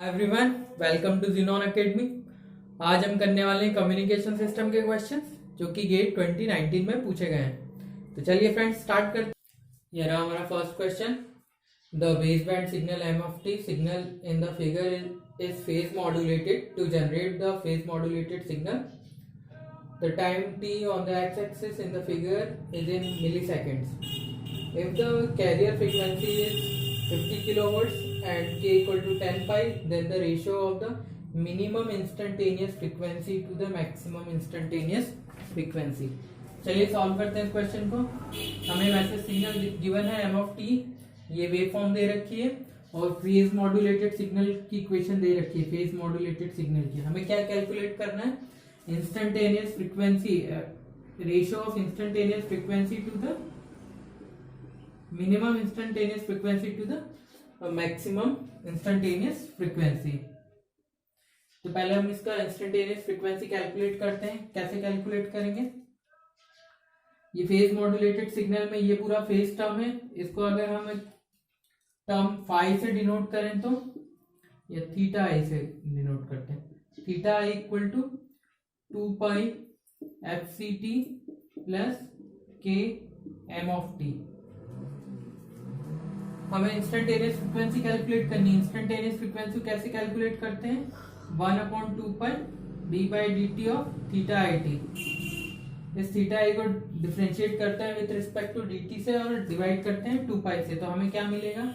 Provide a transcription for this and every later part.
Everyone, welcome to Xenon academy. आज हम करने वाले हैं कम्युनिकेशन सिस्टम के क्वेश्चंस जो कि गेट 2019 में पूछे गए हैं। तो चलिए फ्रेंड्स स्टार्ट करते हैं। ये रहा हमारा first question. The base band signal m of t signal in the figure is phase modulated to generate the phase modulated signal. The time t on the x-axis in the figure is in milliseconds. If the carrier frequency is 50 kilohertz and k equal to 10 pi, then the ratio of the minimum instantaneous frequency to the maximum instantaneous frequency. चलिए solve करते हैं इस question को। हमें वैसे signal given है m of t, ये wave form दे रखी है और फेज मॉड्यूलेटेड सिग्नल की इक्वेशन दे रखी है। फेज मॉड्यूलेटेड सिग्नल की हमें क्या कैलकुलेट करना है? Instantaneous frequency, ratio of instantaneous frequency to the minimum instantaneous frequency to the maximum instantaneous frequency। तो पहले हम इसका इंस्टेंटेनियस फ्रीक्वेंसी कैलकुलेट करते हैं। कैसे कैलकुलेट करेंगे? ये फेज मॉड्यूलेटेड सिग्नल में ये पूरा फेज टर्म है। इसको अगर हम टर्म फाई से डिनोट करें तो या थीटा आई से डिनोट करते हैं। Theta i equal to 2 pi f c t plus k m of t. हमें इंस्टेंटेनियस फ्रीक्वेंसी कैलकुलेट करनी है। इंस्टेंटेनियस फ्रीक्वेंसी कैसे कैलकुलेट करते हैं? 1/2 pi d by d t of theta i t. इस थीटा आई को डिफ्रेंशिएट करते हैं with respect to d t से और डिवाइड करते हैं 2 पाई से। तो हमें क्या मिलेगा?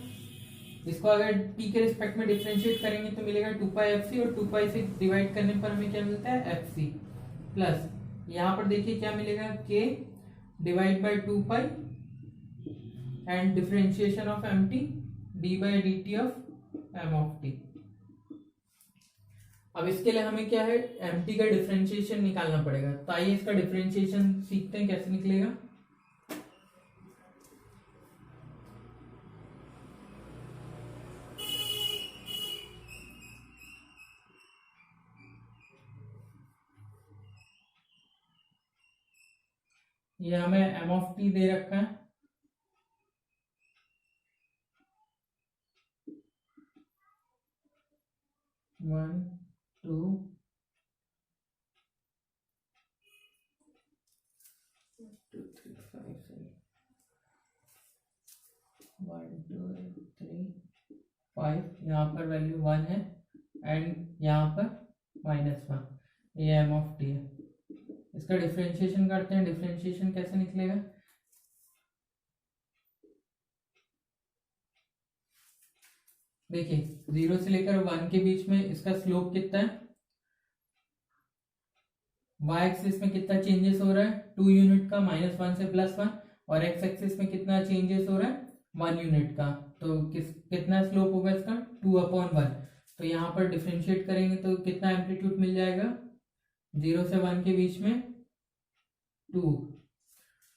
इसको अगर t के रिस्पेक्ट में डिफरेंशिएट करेंगे तो मिलेगा 2 पाई एफ सी और 2 पाई से डिवाइड करने पर हमें क्या मिलता है? एफ सी प्लस यहाँ पर देखिए क्या मिलेगा? k divide by 2 pi and differentiation of m t d by d t of m of t. अब इसके लिए हमें क्या है? एम टी का डिफरेंशिएशन निकालना पड़ेगा। तो आइए इसका डिफरेंशिएशन सीखते हैं कैसे निकलेगा। ये हमें एम ऑफ टी दे रखा है। वन टू थ्री फाइव, यहाँ पर वैल्यू 1 है एंड यहाँ पर -1। ये एम ऑफ टी है। इसका डिफरेंशिएशन करते हैं। डिफरेंशिएशन कैसे निकलेगा? देखिए 0 से लेकर 1 के बीच में इसका स्लोप कितना है? y एक्सिस में कितना चेंजेस हो रहा है? 2 यूनिट का, -1 से +1। और x एक्सिस में कितना चेंजेस हो रहा है? 1 यूनिट का। तो कितना स्लोप होगा इसका? 2/1। तो यहाँ पर डिफरेंशिएट करेंगे तो कितना एम्पलीट्यूड मिल जाएगा? 0 से 1 के बीच में 2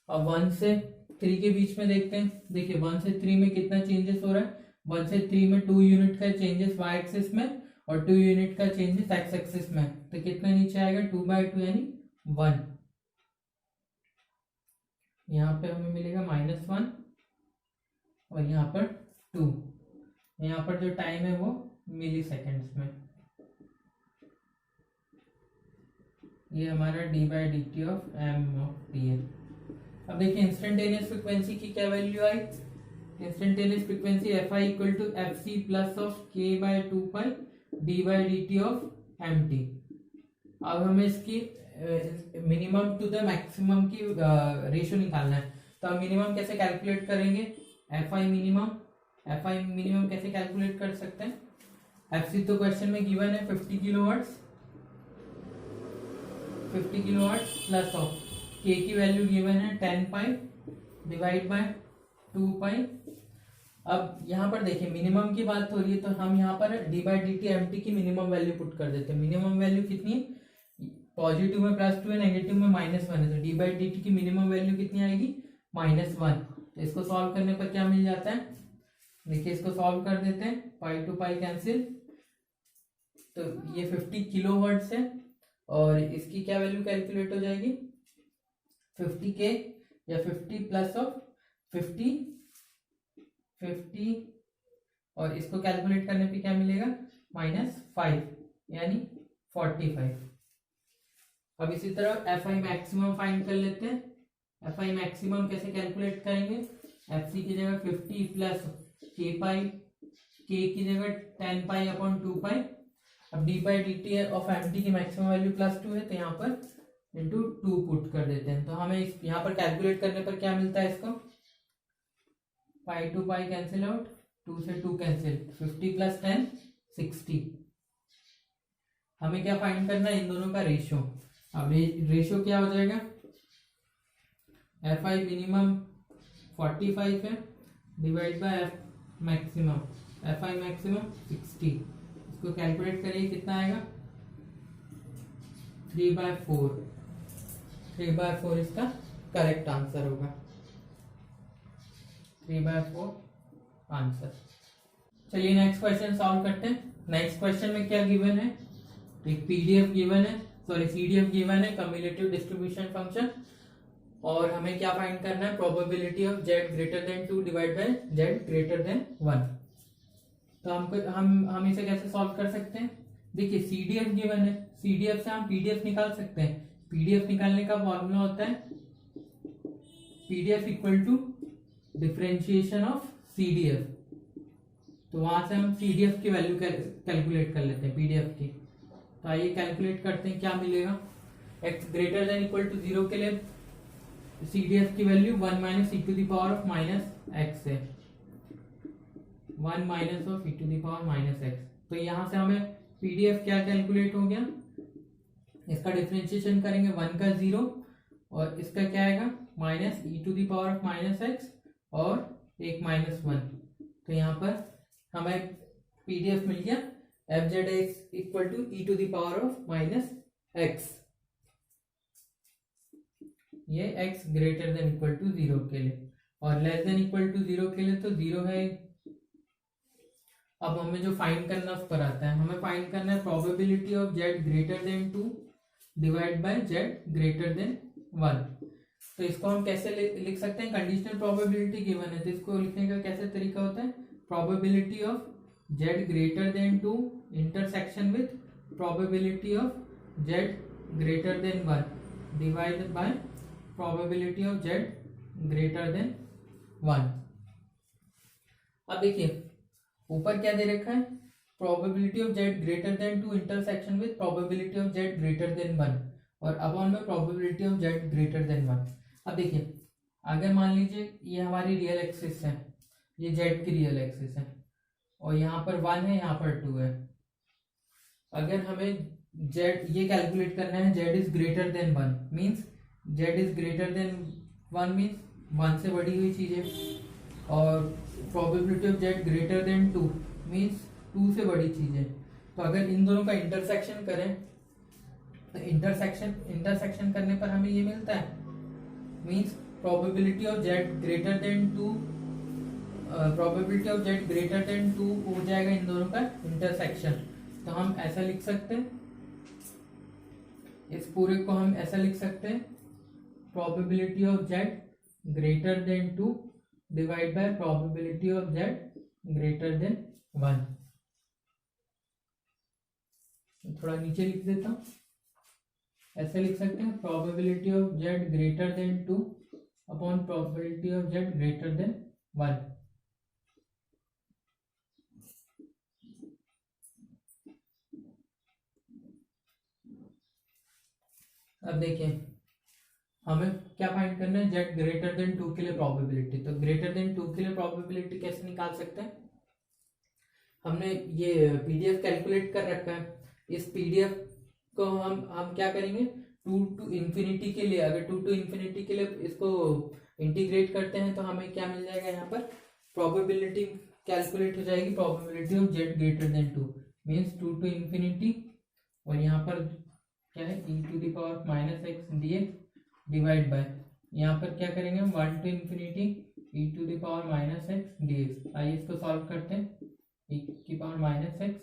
और 1 से 3 के बीच में देखते हैं। देखिए 1 से 3 में कितना चेंजेस हो रहा है? 1 से 3 में 2 यूनिट का चेंजेस y एक्सिस में और 2 यूनिट का चेंजेस x एक्सिस में। तो कितना नीचे आएगा? 2/2 यानी 1। यहाँ पे हमें मिलेगा -1 और यहाँ पर 2। यहाँ पर जो टाइम है वो मिली सेकेंड्स में। ये हमारा d by d t of m of t है। अब देखिए इंस्टेंटेनियस फ्रीक्वेंसी की क्या वैल्यू आई? Instantaneous frequency f i equal to f c plus of k by 2 pi d by d t of m t. अब हमें इसकी minimum to the maximum की रेशियो निकालना है। तो हम मिनिमम कैसे कैलकुलेट करेंगे? एफ आई मिनिमम कैसे कैलकुलेट कर सकते हैं? एफ सी तो क्वेश्चन में गिवन है 50 किलोहर्ट्ज प्लस ऑफ के की वैल्यू गिवन है 10 पाई डिवाइड बाय 2 पाई। अब यहाँ पर देखिए मिनिमम की बात हो रही है तो हम यहाँ पर d by d t m t की मिनिमम वैल्यू पुट कर देते हैं। मिनिमम वैल्यू कितनी है? पॉजिटिव में +2 है, नेगेटिव में -1 है। तो डी बाई डी टी की मिनिमम वैल्यू कितनी आएगी? -1। तो इसको सॉल्व करने पर क्या मिल जाता है? देखिए इसको सॉल्व कर देते हैं। पाई टू पाई कैंसिल। तो ये 50 किलो हर्ट्ज है और इसकी क्या वैल्यू कैलकुलेट हो जाएगी? 50k या 50 प्लस ऑफ 50 और इसको कैलकुलेट करने पे क्या मिलेगा? -5 यानी 45। अब इसी तरह एफ आई मैक्सिमम फाइंड कर लेते हैं। एफ आई मैक्सिमम कैसे कैलकुलेट करेंगे? एफ सी की जगह 50 प्लस के पाई, के की जगह 10 पाई अपॉन 2 पाई। अब d by d t of m t की मैक्सिमम वैल्यू +2 है, तो यहाँ पर इंटू 2 पुट कर देते हैं। तो हमें यहाँ पर कैलकुलेट करने पर क्या मिलता है इसको? पाई टू पाई कैंसिल आउट, 2 से 2 कैंसिल, 50 + 10 60। हमें क्या फाइंड करना है? इन दोनों का रेशियो। अब रेशियो क्या हो जाएगा? एफ आई मिनिमम 45 है divide by F maximum, F I maximum 60। इसको कैलकुलेट करिए कितना आएगा? 3/4। 3/4 इसका करेक्ट आंसर होगा। 3/4 आंसर। चलिए नेक्स्ट क्वेश्चन सॉल्व करते हैं। नेक्स्ट क्वेश्चन में क्या गिवन है? एक पीडीएफ गिवन है, सॉरी सीडीएफ गिवन है, कम्युलेटिव डिस्ट्रीब्यूशन फंक्शन। और हमें क्या फाइंड करना है? Probability of z greater than 2 divide by z greater than 1। तो हम इसे कैसे सॉल्व कर सकते हैं? देखिए सीडीएफ गिवन है, सीडीएफ से हम पीडीएफ निकाल सकते हैं। पीडीएफ निकालने का फॉर्मूला होता है PDF equal to differentiation of CDF. तो वहां से हम सीडीएफ की वैल्यू कैलकुलेट कर लेते हैं पीडीएफ की। तो आइए कैलकुलेट करते हैं क्या मिलेगा। x greater than equal to 0 के लिए सीडीएफ की वैल्यू 1 - e⁻x है, 1 - e⁻x। तो यहां से हमें पीडीएफ क्या कैलकुलेट हो गया? इसका डिफरेंशिएशन करेंगे 1 का 0 और इसका क्या आएगा? -e⁻x और एक -1। तो यहाँ पर हमें पीडीएफ मिल गया f(z(x) इक्वल टू e⁻x। ये x greater than equal to 0 के लिए, और लेस देन इक्वल टू 0 के लिए तो 0 है। अब हमें जो फाइंड करना उस पर आता है। हमें फाइंड करना है probability of z greater than 2 divide by z greater than 1। तो इसको हम कैसे लिख सकते हैं? कंडीशनल प्रोबेबिलिटी गिवन है, तो इसको लिखने का कैसे तरीका होता है? Probability of z greater than 2 intersection with probability of z greater than 1 divided by probability of z greater than 1। अब देखिए ऊपर क्या दे रखा है? Probability of z greater than 2 intersection with probability of z greater than 1 और upon में probability of z greater than 1। अब देखिए अगर मान लीजिए ये हमारी रियल एक्सिस है, ये z की रियल एक्सिस है और यहाँ पर 1 है, यहाँ पर 2 है। अगर हमें z ये कैलकुलेट करना है z is greater than 1 means z is greater than 1 means 1 से बड़ी हुई चीज है, और probability of z greater than 2 means 2 से बड़ी चीज है। तो अगर इन दोनों का इंटरसेक्शन करें तो इंटरसेक्शन करने पर हमें ये मिलता है means probability of z greater than 2 probability of z greater than 2 हो जाएगा इन दोनों का इंटरसेक्शन। तो हम ऐसा लिख सकते हैं, इस पूरे को हम ऐसा लिख सकते हैं probability of z greater than 2 divide by probability of z greater than 1। थोड़ा नीचे लिख देता हूं, ऐसे लिख सकते हैं probability of z greater than 2 upon probability of z greater than 1। अब देखिए हमें क्या फाइंड करना है? z ग्रेटर देन 2 के लिए प्रोबेबिलिटी। तो ग्रेटर देन 2 के लिए प्रोबेबिलिटी कैसे निकाल सकते हैं? हमने ये पीडीएफ कैलकुलेट कर रखा है। इस पीडीएफ को हम क्या करेंगे? 2 to इन्फिनिटी के लिए, अगर 2 to इन्फिनिटी के लिए इसको इंटीग्रेट करते हैं तो हमें क्या मिल जाएगा? यहाँ पर प्रोबेबिलिटी कैलकुलेट हो जाएगी, probability of z greater than 2 means 2 to infinity, और यहाँ पर क्या है? e⁻x dx डिवाइड बाय, यहाँ पर क्या करेंगे हम? 1 to इन्फिनिटी e⁻x dx। आइए इसको सॉल्व करते हैं। e⁻x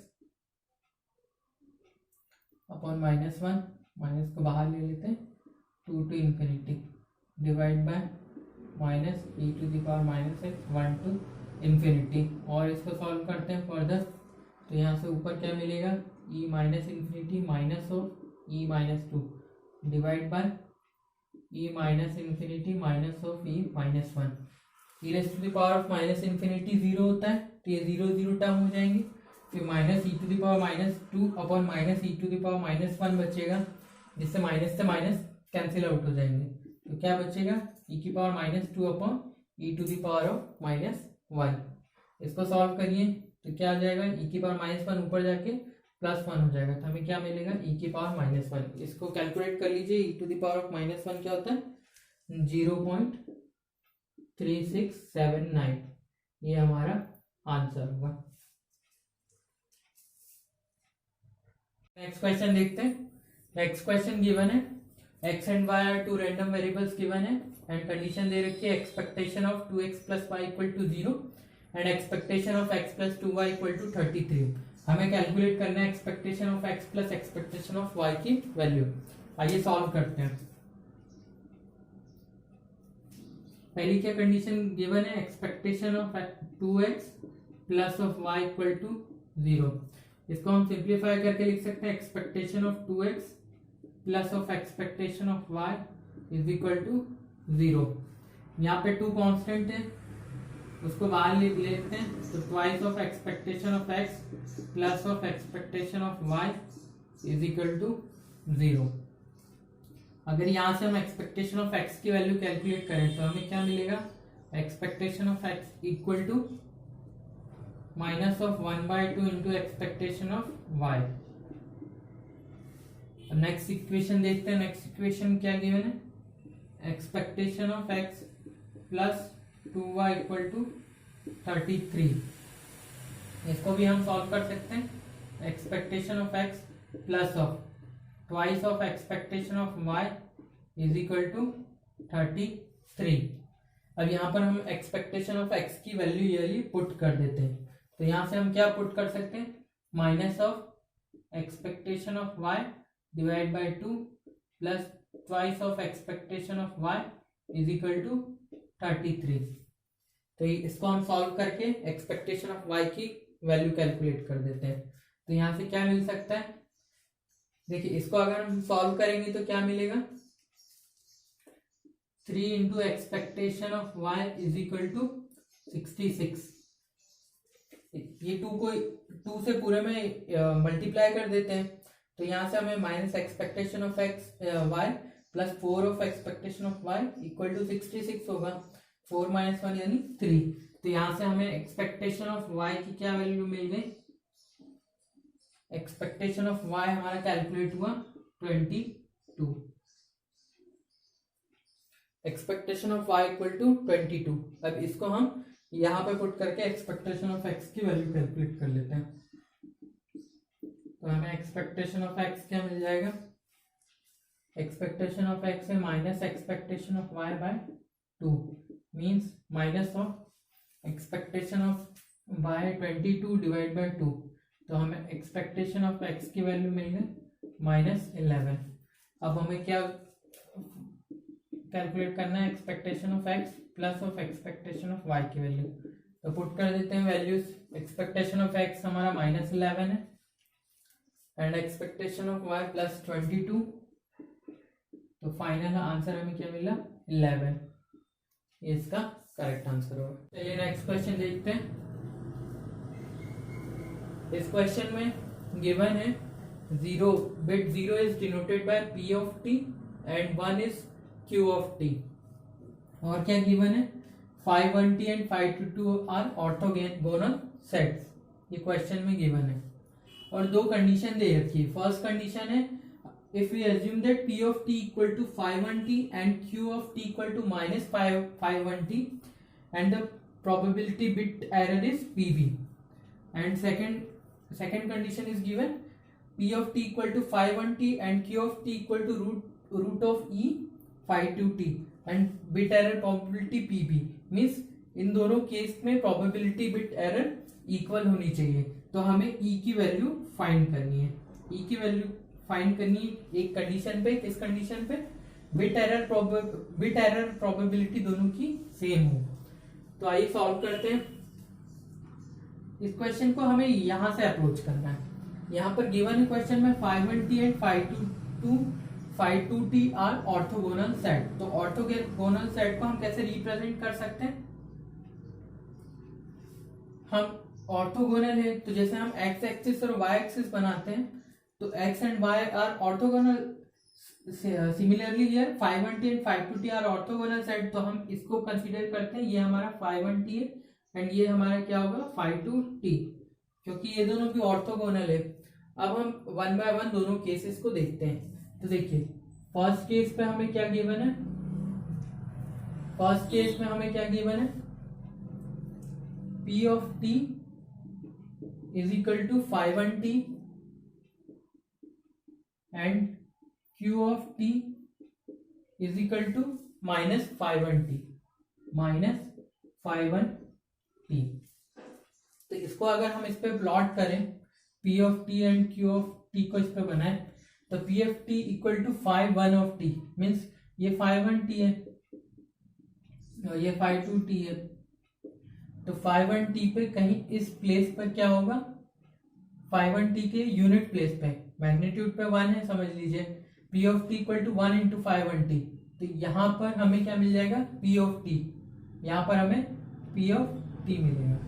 अपॉन -1, माइनस को बाहर ले लेते हैं, 2 to infinity divide by -e⁻x 1 to infinity, और इसको सॉल्व करते हैं फर्दर। तो यहाँ से ऊपर क्या मिलेगा, e minus infinity minus of e minus two divide by e minus infinity minus of e minus one. E raise to the power of minus infinity zero होता है, तो ये जीरो जीरो टर्म हो जाएंगे। फिर minus e to the power minus two upon minus e to the power minus one बचेगा, जिससे minus से माइनस कैंसिल आउट हो जाएंगे। तो क्या बचेगा, ई की power minus two upon e to the power of minus one. इसको सॉल्व करिए तो क्या आ जाएगा, ई की पावर माइनस वन ऊपर जाके प्लस वन हो जाएगा, तो हमें क्या मिलेगा, ई की पावर माइनस वन। इसको कैलकुलेट कर लीजिए, e to the power of minus one क्या होता है, 0.3679। ये हमारा आंसर होगा। नेक्स्ट क्वेश्चन देखते हैं। नेक्स्ट क्वेश्चन गिवन है, x and y are two random variables given है एंड कंडीशन दे रखी है expectation of 2x plus y equal to 0 and expectation of x plus 2y equal to 33। हमें calculate करना है expectation of x plus expectation of y की value. आइए solve करते हैं। पहली क्या कंडीशन गिवन है, expectation of 2x plus of y equal to 0। इसको हम सिंप्लीफाई करके लिख सकते हैं, expectation of 2x plus of expectation of y is equal to 0। यहाँ पे 2 कांस्टेंट है, उसको बाहर ले लेते हैं, तो twice of expectation of x plus of expectation of y is equal to 0। अगर यहाँ से हम एक्सपेक्टेशन ऑफ x की वैल्यू कैलकुलेट करें तो हमें क्या मिलेगा, expectation of x equal to minus of 1/2 into expectation of y। Next equation देखते हैं। नेक्स्ट इक्वेशन क्या गिवन है, expectation of x plus 2y equal to 33। इसको भी हम सॉल्व कर सकते हैं, expectation of x plus of twice of expectation of y is equal to 33। अब यहाँ पर हम एक्सपेक्टेशन ऑफ x की वैल्यू ये पुट कर देते हैं, तो यहाँ से हम क्या पुट कर सकते हैं, minus of expectation of y divide by 2 plus twice of expectation of y is equal to 33। तो इसको हम सॉल्व करके एक्सपेक्टेशन ऑफ y की वैल्यू कैलकुलेट कर देते हैं। तो यहाँ से क्या मिल सकता है, देखिए इसको अगर हम सॉल्व करेंगे तो क्या मिलेगा, 3 into expectation of y is equal to 66। ये 2 से पूरे में मल्टीप्लाई कर देते हैं, तो यहाँ से हमें minus expectation of y plus 4 of expectation of y equal to 66 होगा। 4 माइनस 1 यानी 3। तो यहाँ से हमें एक्सपेक्टेशन ऑफ y की क्या वैल्यू मिल गई, एक्सपेक्टेशन ऑफ y हमारा कैलकुलेट हुआ 22। Expectation of y equal to 22। अब इसको हम यहाँ पे पुट करके एक्सपेक्टेशन ऑफ x की वैल्यू कैलकुलेट कर लेते हैं। तो हमें एक्सपेक्टेशन ऑफ x क्या मिल जाएगा, एक्सपेक्टेशन ऑफ x है minus expectation of y by 2 means minus of expectation of y 22 divide by 2। तो हमें एक्सपेक्टेशन ऑफ x की वैल्यू मिल गई माइनस 11। अब हमें क्या कैलकुलेट करना है, expectation of x plus of expectation of y की वैल्यू। तो पुट कर देते हैं वैल्यूज। एक्सपेक्टेशन ऑफ x हमारा माइनस 11 है and expectation of y plus 22। तो फाइनल आंसर हमें क्या मिला, 11। ये इसका करेक्ट आंसर होगा। चलिए नेक्स्ट क्वेश्चन देखते हैं। इस क्वेश्चन में गिवन है 0 bit 0 is denoted by p of t and 1 is q of t। और क्या गिवन है, 5 1t and 5 2 are orthogonal sets. ये क्वेश्चन में गिवन है और 2 कंडीशन दे रखी है। फर्स्ट कंडीशन है, if we assume that p of t equal to 5 1t and q of t equal to minus 5 1t and the probability bit error is pb, and second condition is given p of t equal to 5 1t and q of t equal to root of e 5 2t and bit error probability pb means इन दोनों case में probability bit error equal होनी चाहिए। तो हमें e की value find करनी है। e की वैल्यू फाइंड करनी है एक कंडीशन पे, किस कंडीशन पे, बिट एरर प्रोबेबिलिटी दोनों की सेम हो। तो आइए सॉल्व करते हैं। इस क्वेश्चन को हमें यहां से अप्रोच करना है। यहाँ पर गिवन क्वेश्चन में 5(1t and 5(2t are orthogonal set. तो ऑर्थोगोनल सेट को हम कैसे रिप्रेजेंट कर सकते हैं? हम ऑर्थोगोनल है तो जैसे हम एक्स एक्सिस और वाई एक्सिस बनाते हैं, तो x and y are orthogonal. Similarly here 5(1t and 5(2t are orthogonal set. तो हम इसको कंसीडर करते हैं, ये हमारा 5(1t है एंड ये हमारा क्या होगा 5(2t, क्योंकि ये दोनों भी ऑर्थोगोनल है। अब हम वन बाय वन दोनों केसेस को देखते हैं। तो देखिए फर्स्ट केस पे हमें क्या गिवन है, फर्स्ट केस में हमें क्या गिवन है, P of t is equal to 5(1t and Q of t is equal to minus 5(1t तो इसको अगर हम इस पे प्लॉट करें, P of t and Q of t को इस पे बनाए, तो P of t equal to 5(1 of t means ये 5(1t है और ये 5(2t है। तो 5(1t पे कहीं इस प्लेस पर क्या होगा, 5(1t के यूनिट प्लेस पे मैग्नीट्यूड पे 1 है, समझ लीजिए P of t equal to 1 into 5(1t। तो यहाँ पर हमें क्या मिल जाएगा, P of t, यहाँ पर हमें P of t मिलेगा।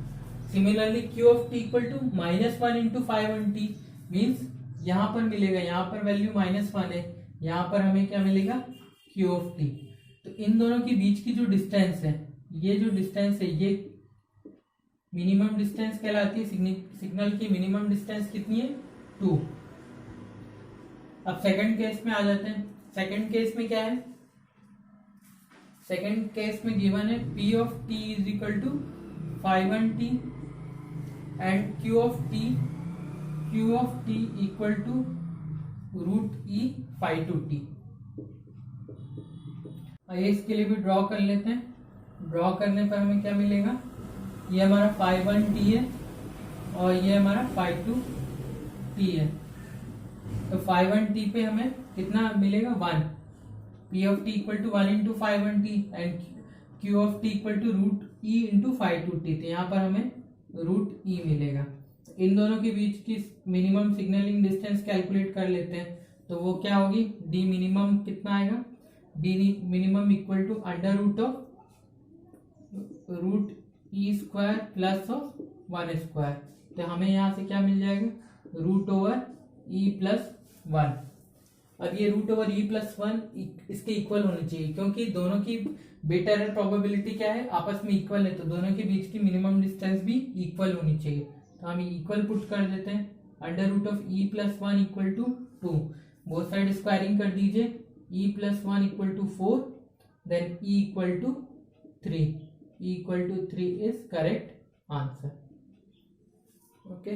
Similarly Q of t equal to -1 into 5(1t means यहाँ पर मिलेगा, यहाँ पर वैल्यू -1 है, यहाँ पर हमें क्या मिलेगा Q of t। तो इन दोनों के बीच की जो डिस्टेंस है, ये जो डिस्टेंस है ये मिनिमम डिस्टेंस कहलाती है। सिग्नल की मिनिमम डिस्टेंस कितनी है 2। अब सेकंड केस में आ जाते हैं। सेकंड केस में क्या है, सेकंड केस में गिवन है P of t is equal to 5(1t and Q of t equal to √e 5(2t। आइए इसके लिए भी ड्रॉ कर लेते हैं। ड्रॉ करने पर हमें क्या मिलेगा, ये हमारा 5(1t है और ये हमारा 5(2t है। तो 5(1t पे हमें कितना मिलेगा 1। P of t equal to 1 into 5(1t and Q of t equal to √e into 5(2t। तो यहाँ पर हमें √e मिलेगा। इन दोनों के बीच की मिनिमम सिग्नलिंग डिस्टेंस कैलकुलेट कर लेते हैं। तो वो क्या होगी, d मिनिमम कितना आएगा, d minimum equal to under root of √e square plus of 1 square. तो हमें यहाँ से क्या मिल जाएगा, √e+1। अब ये √e+1 इसके इक्वल होनी चाहिए, क्योंकि दोनों की बीटा एरर प्रोबेबिलिटी क्या है, आपस में इक्वल है, तो दोनों के बीच की मिनिमम डिस्टेंस भी इक्वल होनी चाहिए। तो हम इक्वल पुट कर देते हैं, √e+1 equal to 2, both side squaring कर दीजिए, e+1 equal to 4, then e equal to 3, e equal to 3 is correct answer. Okay.